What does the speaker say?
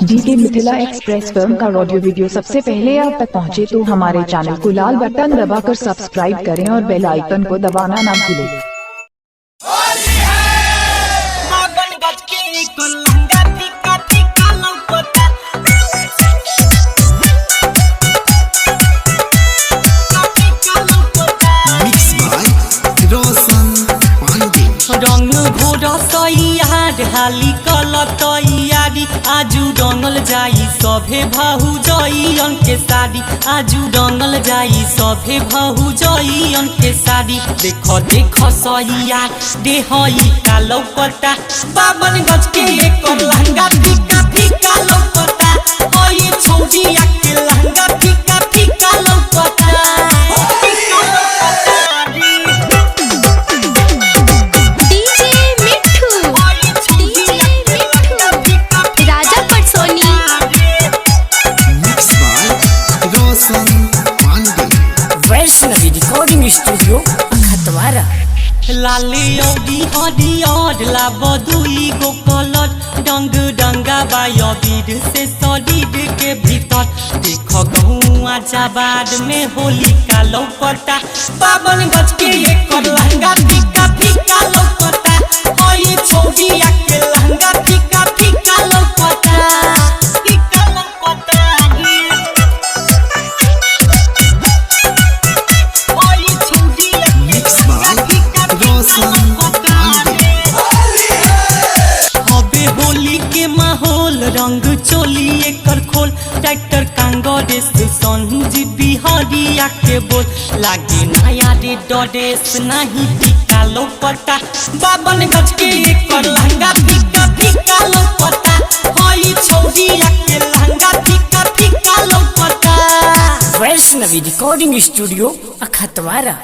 DK Mithila express film का audio video सबसे पहले आप तक पहुंचे तो हमारे चैनल को लाल बटन दबाकर सब्सक्राइब करें और बेल आइकन को दबाना ना भूलें। रंग घोर तैयार हाली कल तैयारी आजू रंगल जाई सभे भाहु जइयन के साड़ी आजू रंगल जाई सभे भाहु जइयन के साड़ी देखो देखो सैया देहई का लौकता 52 गज के एक लहंगा फीका फीका लौकता ओई छौड़िया के लहंगा फीका फीका लौकता। वैष्णवी रिकॉर्डिंग स्टूडियो खतवारा लाली औदी हरियर लाबदुई गो कलर डंग डंगा बायबीर से शरीर के भीतर देख गहुआ जबाद में होली का लौकता 52 गज के एक लहंगा फीका फीका लौकता ओई छौड़िया के लहंगा फीका फीका लौकता फीका लौकता। हबे होली के माहौल रंग चोली एकर खोल ट्रैक्टर कांग्रेस संजी बिहारिया के बोल लागे नया रे ड्रेस नहीं फीका लौकता 52 गज के एक लहंगा फीका फीका लौकता होई छौड़िया के लहंगा फीका फीका लौकता। Vaishnavi recording studio Khatwara.